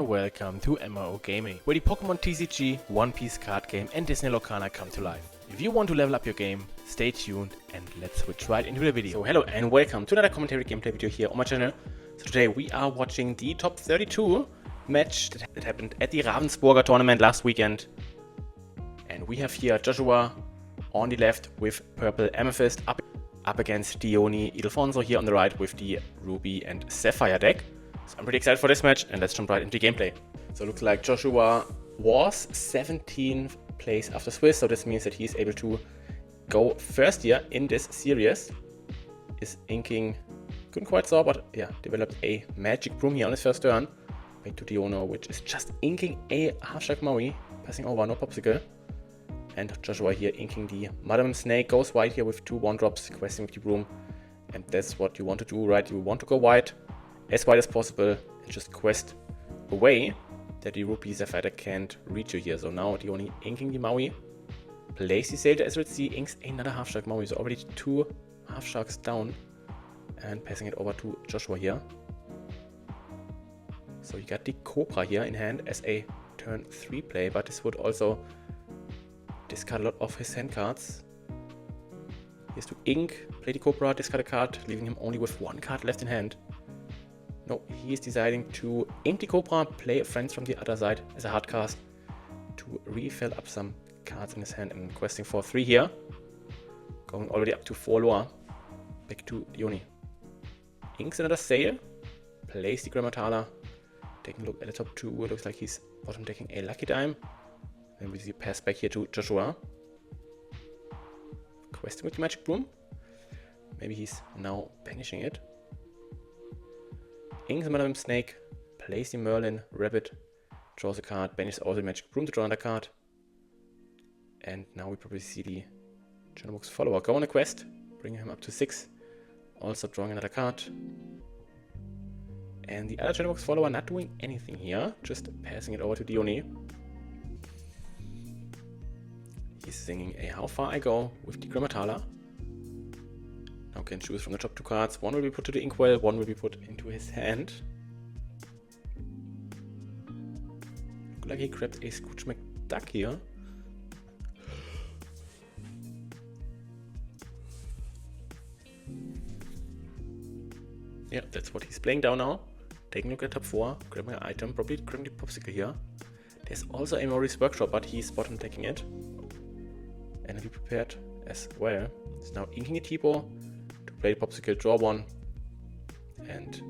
Welcome to MMO Gaming, where the Pokemon TCG, One Piece card game and Disney Lorcana come to life. If you want to level up your game, stay tuned and let's switch right into the video. So hello and welcome to another commentary gameplay video here on my channel. So today we are watching the top 32 match that happened at the Ravensburger tournament last weekend. And we have here Joshua on the left with purple amethyst up against Diony Ravensburger here on the right with the ruby and sapphire deck. So I'm pretty excited for this match and let's jump right into the gameplay. So it looks like Joshua was 17th place after Swiss, so this means that he's able to go first here in this series. Is inking, couldn't quite saw, but yeah, developed a magic broom here on his first turn. Back to Diono, which is just inking a half-shark Maui, passing over, no popsicle. And Joshua here inking the Madam Snake, goes white here with two 1-drops, questing with the broom. And that's what you want to do, right? You want to go white as possible and just quest away that the Rupee Sapphire can't reach you here. So now the only inking the Maui, plays the Sailor as see, inks another half-shark Maui, so already two half-sharks down and passing it over to Joshua here. So you got the Cobra here in hand as a turn 3 play, but this would also discard a lot of his hand cards. He has to ink, play the Cobra, discard a card, leaving him only with one card left in hand. No, he is deciding to ink the Cobra, play Friends from the other side as a hard cast to refill up some cards in his hand and questing for 3 here. Going already up to 4 lower. Back to Diony. Inks another Sail, plays the Grammatala, taking a look at the top 2. It looks like he's bottom decking a Lucky Dime. Then we see a pass back here to Joshua. Questing with the Magic Broom. Maybe he's now banishing it. Inks the Madam Snake, plays the Merlin Rabbit, draws a card, banishes also the Magic Broom to draw another card. And now we probably see the Journalbook's follower go on a quest, bringing him up to 6. Also drawing another card. And the other Journalbook's follower not doing anything here, just passing it over to Diony. He's singing a How Far I Go with the Grammatala. Now can choose from the top 2 cards. One will be put to the inkwell, one will be put into his hand. Look like he grabbed a Scrooge McDuck here. Yeah, that's what he's playing down now. Taking a look at top 4, grabbing an item, probably grabbing the popsicle here. There's also a Maurice Workshop, but he's bottom taking it. And he'll be prepared as well. He's now inking a Tipo to play the popsicle, draw 1. And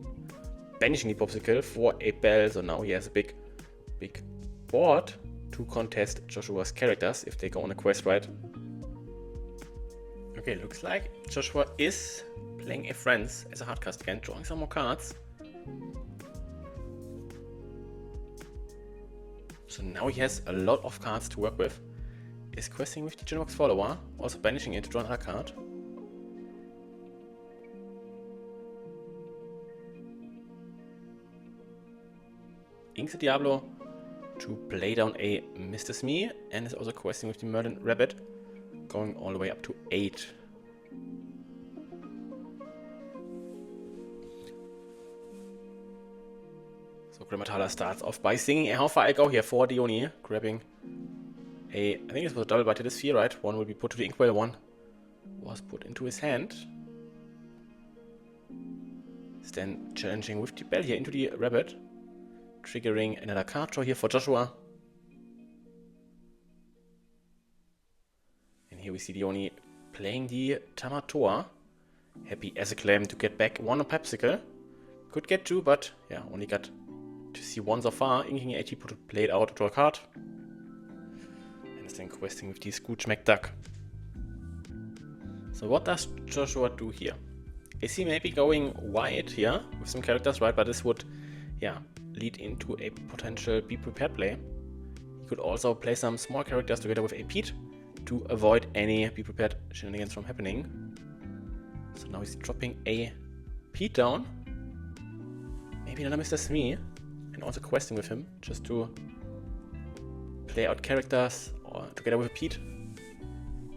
banishing the popsicle for a bell. So now he has a big board to contest Joshua's characters if they go on a quest, right? Okay, looks like Joshua is playing a Friends as a hard cast again, drawing some more cards. So now he has a lot of cards to work with. Is questing with the Journalbook's follower, also banishing it to draw another card. Inks the Diablo to play down a Mr. Smee and is also questing with the Merlin Rabbit, going all the way up to 8. So Grammatala starts off by singing a How Far I Go here for Diony, grabbing I think this was a double bite to the sphere, right? One will be put to the inkwell, one was put into his hand. He's then challenging with the bell here into the rabbit, triggering another card draw here for Joshua. And here we see Diony playing the Tamatoa, happy as a clam to get back 1 on Popsicle. Could get 2, but yeah, only got to see 1 so far. Inking a Tipo to play it out to draw a card. Then questing with the Scrooge McDuck. So what does Joshua do here? Is he maybe going white here with some characters, right? But this would, yeah, lead into a potential Be Prepared play. He could also play some small characters together with a Pete to avoid any Be Prepared shenanigans from happening. So now he's dropping a Pete down. Maybe another Mr. Smee. And also questing with him just to play out characters or together with a Pete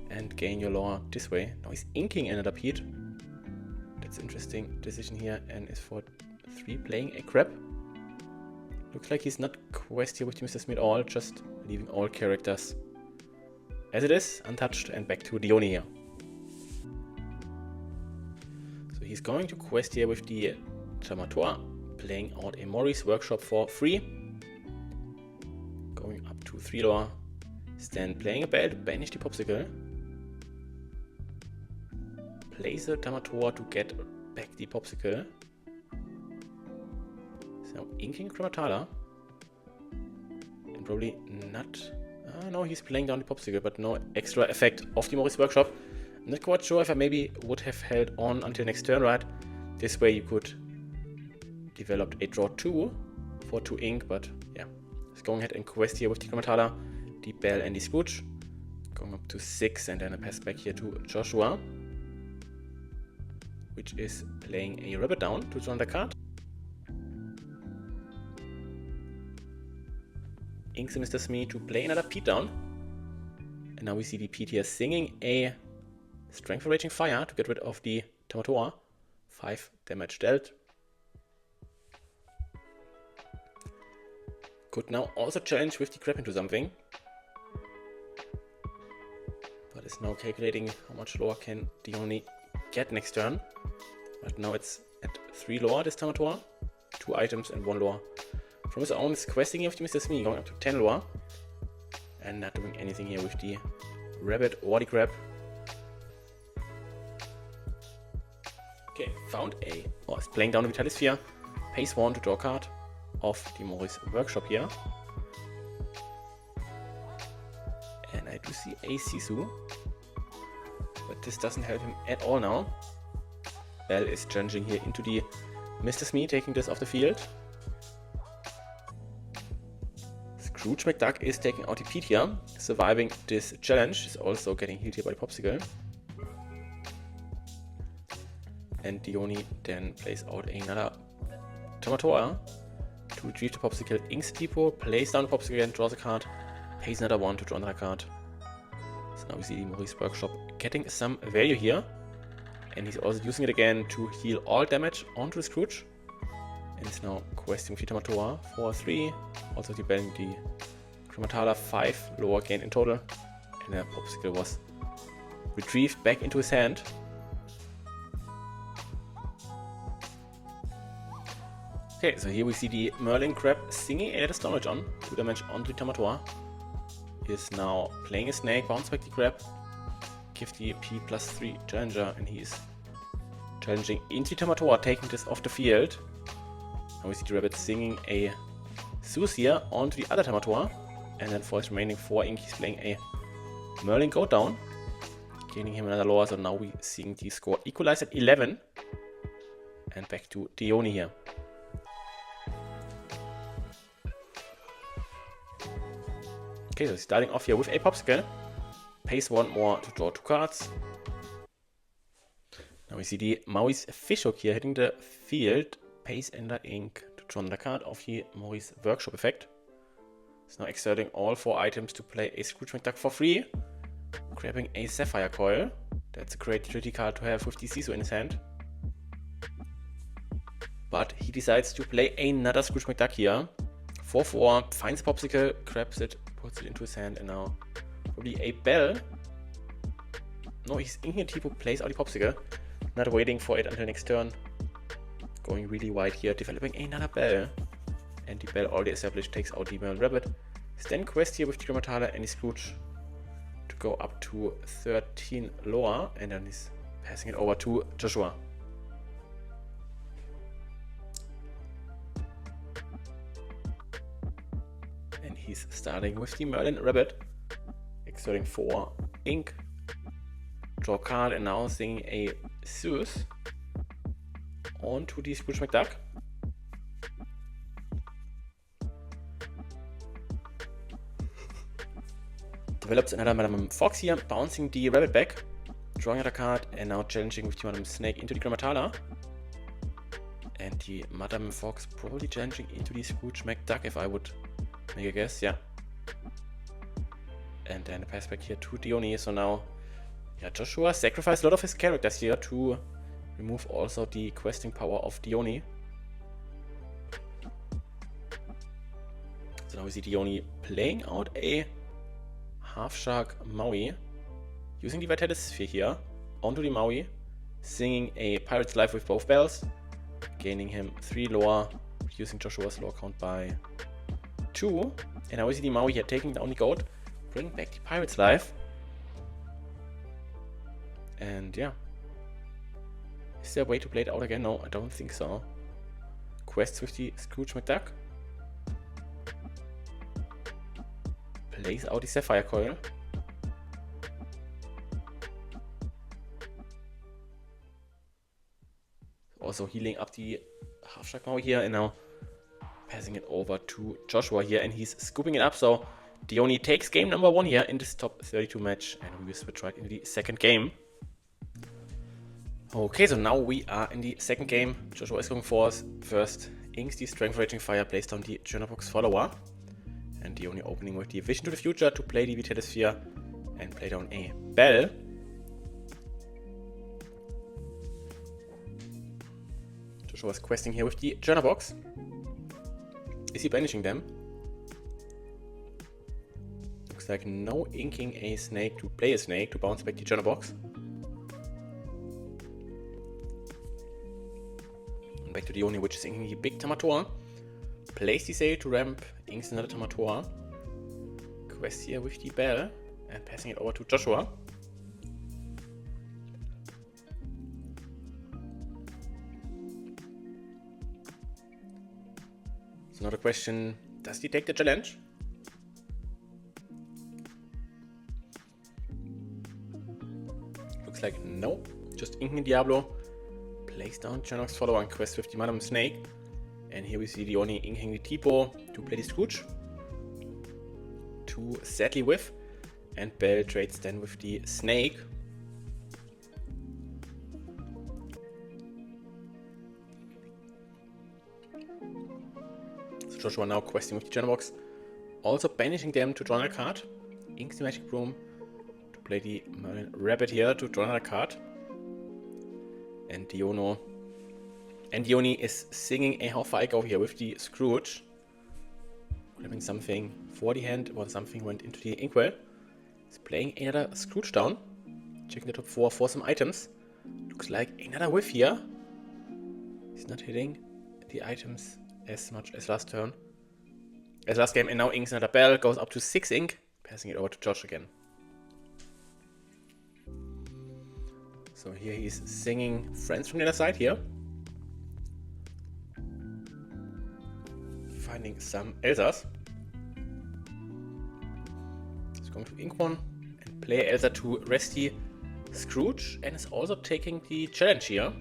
and gain your lore this way. Now he's inking another Pete. That's an interesting decision here and is for 3 playing a crab. Looks like he's not questing with Mr. Smith at all, just leaving all characters as it is, untouched, and back to Diony here. So he's going to quest here with the Tamator, playing out a Maurice workshop for free. Going up to 3 lore. Then playing a bell to banish the Popsicle. Plays the Tamator to get back the Popsicle. So inking Chromatala. And probably not... no, he's playing down the Popsicle, but no extra effect of the Maurice workshop. I'm not quite sure if I maybe would have held on until next turn, right? This way you could develop a draw 2 for 2 ink, but yeah. Let's go ahead and quest here with the Chromatala, the Bell and the Scrooge. Going up to 6 and then a pass back here to Joshua, which is playing a rabbit down to draw the card. Inks Mr. Smee to play another Pete down. And now we see the Pete here singing a Strength for Raging Fire to get rid of the Tamator. 5 damage dealt. Could now also challenge with the Crab into something. But is now calculating how much lore can Diony get next turn. Right now it's at 3 lore this Tamator. 2 items and 1 lore. From his own is questing here with Mr. Smee, going up to 10 lore. And not doing anything here with the rabbit or the crab. Okay, found a... Oh, it's playing down the Vitality Sphere. Pays 1 to draw a card of the Maurice workshop here. And I do see a Sisu. But this doesn't help him at all now. Bell is challenging here into the Mr. Smee, taking this off the field. Scrooge McDuck is taking out the Pete here, surviving this challenge. He's also getting healed here by the Popsicle. And Diony then plays out another Tamator to retrieve the Popsicle. Inks Depot, plays down the Popsicle again, draws a card, pays another 1 to draw another card. So now we see the Maurice workshop getting some value here. And he's also using it again to heal all damage onto the Scrooge. And he's now questing with the Tamator for 3. Also debating the Chromatala 5 lower gain in total. And the Popsicle was retrieved back into his hand. Okay, so here we see the Merlin Crab singing a Let Us Storage on. 2 damage onto the Tamator. He is now playing a snake, bounce back the crab. Give the P +3 challenger, and he is challenging into the Tamator, taking this off the field. Now we see the rabbit singing a Zeus here onto the other Tamator. And then for his remaining 4 ink, he's playing a Merlin Go Down, gaining him another lore. So now we're seeing the score equalize at 11. And back to Diony here. Okay, so starting off here with a Popsicle. Pays 1 more to draw 2 cards. Now we see the Maurice Fishhook here hitting the field. Pays another ink to draw another card of the Maurice Workshop effect. It's now exerting all 4 items to play a Scrooge McDuck for free. Grabbing a Sapphire Coil. That's a great utility card to have with the Sisu in his hand. But he decides to play another Scrooge McDuck here. 4/4, finds Popsicle, grabs it, puts it into his hand, and now probably a Bell. No, he's inking a Tipo, plays out the Popsicle. Not waiting for it until next turn. Going really wide here, developing another Bell. And the Bell already established takes out the Merlin Rabbit. Then quest here with the Chromatala and the Scrooge to go up to 13 lower, and then he's passing it over to Joshua. And he's starting with the Merlin Rabbit, exerting 4 ink, draw a card, and now singing a Zeus onto the Scrooge McDuck. Develops another Madame Fox here, bouncing the rabbit back, drawing another card, and now challenging with the Madame Snake into the Chromatala. And the Madame Fox probably challenging into the Scrooge McDuck, if I would make a guess, yeah. And then a pass back here to Diony. So now, yeah, Joshua sacrificed a lot of his characters here to remove also the questing power of Diony. So now we see Diony playing out a half shark Maui, using the Vitality Sphere here onto the Maui, singing a Pirate's Life with both bells, gaining him 3 lore, reducing Joshua's lore count by 2. And now we see the Maui here taking down the goat, bringing back the Pirate's Life. And yeah. Is there a way to play it out again? No, I don't think so. Quests with the Scrooge McDuck. Plays out the Sapphire Coil. Also healing up the half shark Maui here, and now passing it over to Joshua here, and he's scooping it up. So Diony takes game number 1 here in this top 32 match, and we will switch right into the second game. Okay, so now we are in the second game. Joshua is going first. Inks the Strength Raging Fire, plays down the Journalbox follower. And Diony opening with the Vision to the Future to play the Vitality Sphere and play down a Bell. Joshua's questing here with the Journalbox. Is he banishing them? Looks like no inking a snake to play a snake to bounce back the Journalbox. Back to Diony, which is inking the big Tamator. Plays the Sail to ramp, inks another Tamator. Quest here with the Bell and passing it over to Joshua. So another question, does he take the challenge? Looks like no, just inking Diablo. Plays down Chernok's follower and quest with the Madam Snake. And here we see Diony inking the Tipo to play the Scrooge. To sadly whiff. And Bell trades then with the Snake. So Joshua now questing with the Journalbox. Also banishing them to draw another card. Inks the Magic Broom to play the Merlin Rabbit here to draw another card. And Diony is singing a How Far I Go here with the Scrooge. Grabbing something for the hand while something went into the Inkwell. He's playing another Scrooge down. Checking the top 4 for some items. Looks like another whiff here. He's not hitting the items as much as last turn. As last game, and now inks another Bell. Goes up to 6 ink. Passing it over to Josh again. So here he's singing Friends from the Other Side here. Finding some Elsas. He's going to ink one and play Elsa to Resty Scrooge, and is also taking the challenge here.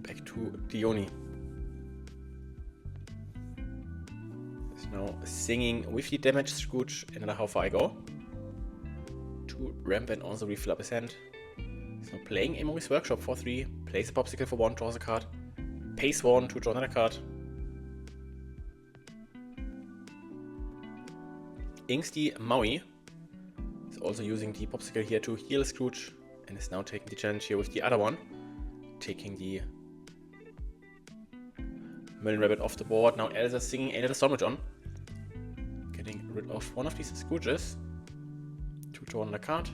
Back to Diony. He's now singing with the damaged Scrooge, another How Far I Go. To ramp and also refill up his hand. He's now playing a Movies Workshop for 3, plays a Popsicle for 1, draws a card, pays 1 to draw another card. Inks the Maui. He's also using the Popsicle here to heal Scrooge, and is now taking the challenge here with the other one. Taking the Merlin Rabbit off the board. Now Elsa singing another sandwich on. Getting rid of one of these Scrooges. To draw another card.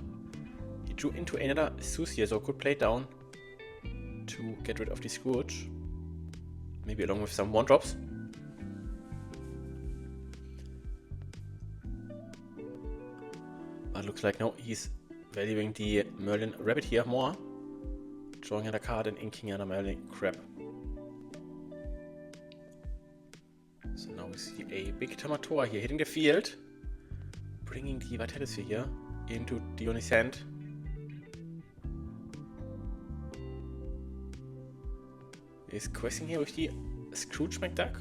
He drew into another Zeus here, so could play down to get rid of the Scrooge. Maybe along with some 1-drops. But looks like no, he's valuing the Merlin Rabbit here more. Drawing another card and inking another Merlin Crab. So now we see a big Tamator here hitting the field. Bringing the Vitality Sphere here into Diony's hand. He's questing here with the Scrooge McDuck.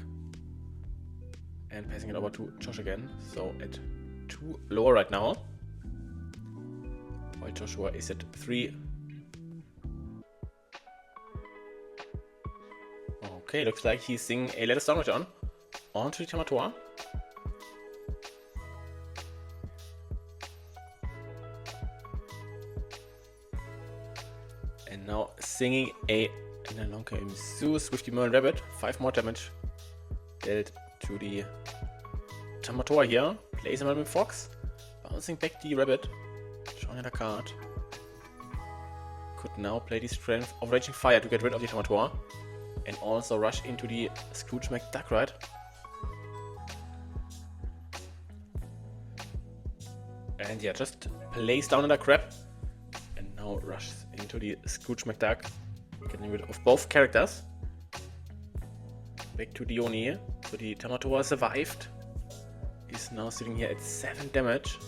And passing it over to Josh again. So at 2 lower right now. While Joshua is at 3. Okay, looks like he's singing a Let Us Down on. Onto the Tamator. And now singing a And along came Zeus with the Merlin Rabbit. 5 more damage dealt to the Tamator here. Plays a Merlin Fox. Bouncing back the Rabbit. Drawing another card. Could now play the Strength of Raging Fire to get rid of the Tamator. And also rush into the Scrooge McDuck, right? And yeah, just plays down another crab. And now rushes into the Scrooge McDuck. Getting rid of both characters. Back to Diony. So the Tamator survived. Is now sitting here at 7 damage.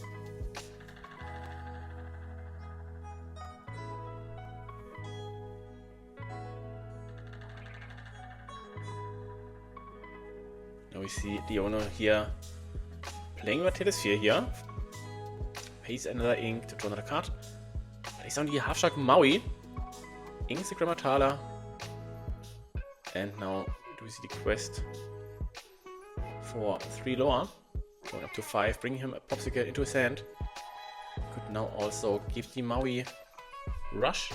Now we see Diony here playing with Telesphere here. Pays another ink to draw another card. Plays down the Half Shark Maui. Inks the Grammatala. And now do we see the quest for 3 lower. Going up to 5, bringing him a Popsicle into his hand. Could now also give the Maui rush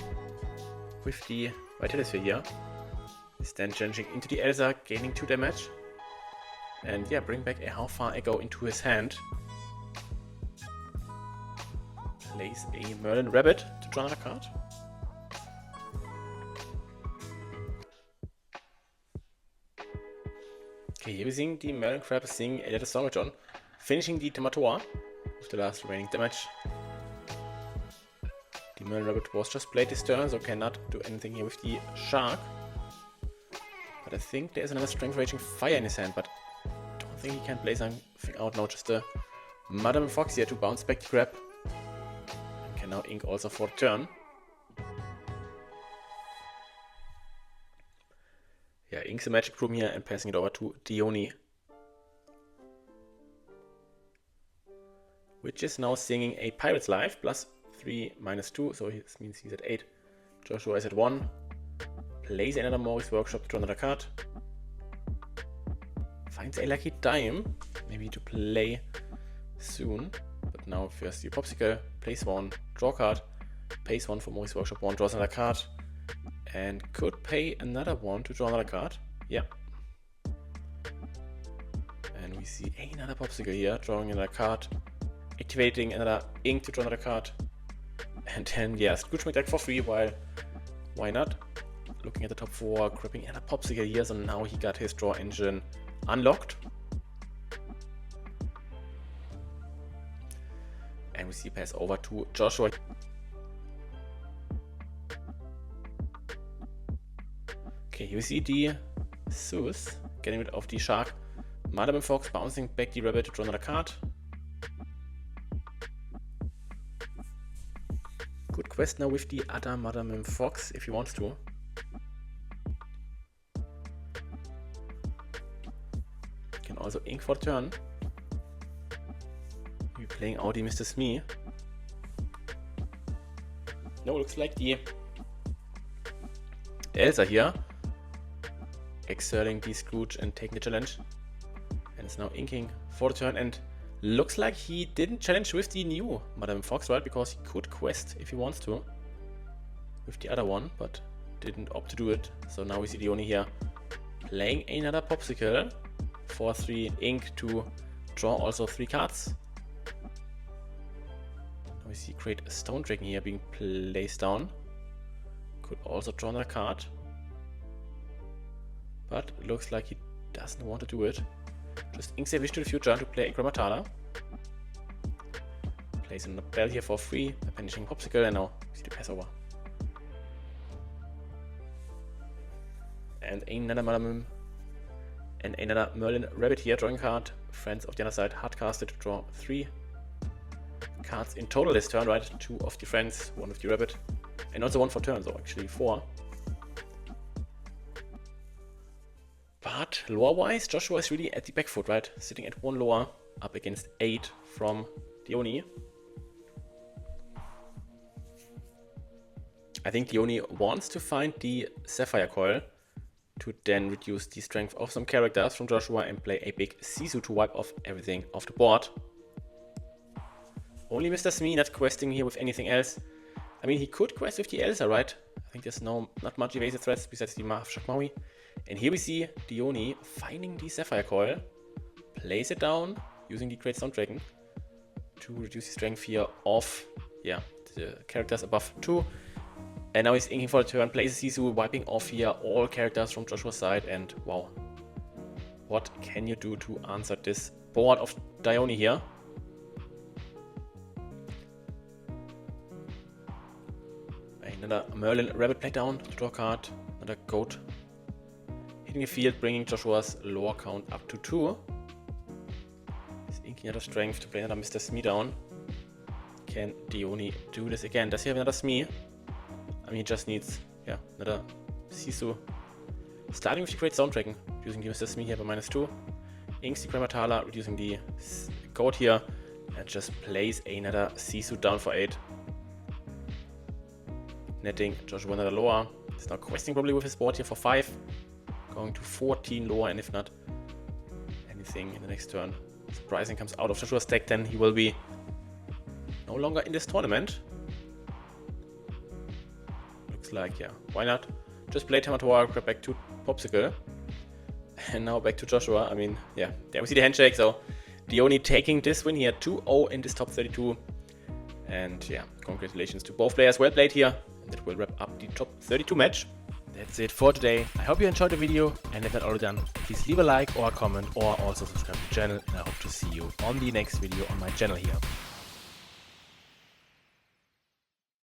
with the Vitalisphere here. Is then changing into the Elsa, gaining 2 damage. And yeah, bring back a How Far I Go into his hand. Plays a Merlin Rabbit to draw another card. Okay, here we're seeing the Merlin Crab sing a little song John, finishing the Tamator with the last remaining damage. The Merlin Rabbit was just played this turn, so cannot do anything here with the Shark. But I think there's another Strength Raging Fire in his hand, but I don't think he can play something out now. Just a Madame Fox here to bounce back the crab. And can now ink also for the turn. Yeah, inks the Magic Room here and passing it over to Diony. Which is now singing a Pirate's Life, +3, -2, so this means he's at 8. Joshua is at 1. Plays another Maurice Workshop to draw another card. Finds a lucky dime, maybe to play soon. But now first the Popsicle, plays 1, draw card, pays 1 for Maurice Workshop 1, draws another card. And could pay another 1 to draw another card. Yeah. And we see another Popsicle here, drawing another card. Activating another ink to draw another card. And then, yeah, Scrooge McDuck for free, while why not? Looking at the top 4, grabbing another Popsicle here, so now he got his draw engine unlocked. And we see pass over to Joshua. Okay, here we see the Zeus getting rid of the Shark. Madame Fox bouncing back the Rabbit to draw another card. Good quest now with the other Madame Fox if he wants to. Can also ink for the turn. We're playing Audi Mr. Smee. No, looks like the Elsa here. Exerting the Scrooge and taking the challenge. And it's now inking for the turn, and looks like he didn't challenge with the new Madame Fox, right? Because he could quest if he wants to with the other one, but didn't opt to do it. So now we see Diony here playing another Popsicle for 3 ink to draw also 3 cards. Now we see Great Stone Dragon here being placed down. Could also draw another card. But it looks like he doesn't want to do it. Just inks a Wish to the Future to play a Grammatala. Plays in the bell here for free by punishing Popsicle, and now see the pass over. And another Madame and another Merlin Rabbit here, drawing card. Friends of the other side hard casted to draw 3 cards in total this turn, right? 2 of the friends, 1 of the Rabbit, and also 1 for turn, so actually 4. But lore-wise, Joshua is really at the back foot, right? Sitting at 1 lower, up against 8 from Diony. I think Diony wants to find the Sapphire Coil to then reduce the strength of some characters from Joshua and play a big Sisu to wipe off everything off the board. Only Mr. Smee not questing here with anything else. I mean, he could quest with the Elsa, right? I think there's not much evasive threats besides the Shak Maui. And here we see Diony finding the Sapphire Coil, place it down using the Great Stone Dragon to reduce the strength here of the characters above 2. And now he's inking for the turn, places Sisu, wiping off here all characters from Joshua's side. And wow, what can you do to answer this board of Diony here? Another Merlin Rabbit play down to draw a card, another Goat hitting the field, bringing Joshua's lore count up to 2. He's inking another strength to play another Mr. Smee down. Can Diony do this again? Does he have another Smee? I mean, he just needs, another Sisu. Starting with the Great Stone Dragon, using the Mr. Smee here by -2. Inks the Kramatala, reducing the Goat here, and just plays another Sisu down for 8. Netting Joshua another lower. He's now questing probably with his board here for 5. Going to 14 lower, and if not anything in the next turn surprising comes out of Joshua's deck, then he will be no longer in this tournament. Looks like, why not? Just play Tamatoa, grab back to Popsicle. And now back to Joshua. I mean, there we see the handshake. So Diony taking this win here, 2-0 in this top 32. And congratulations to both players. Well played here. And that will wrap up the top 32 match. That's it for today. I hope you enjoyed the video, and if not already done, please leave a like or a comment, or also subscribe to the channel, and I hope to see you on the next video on my channel here.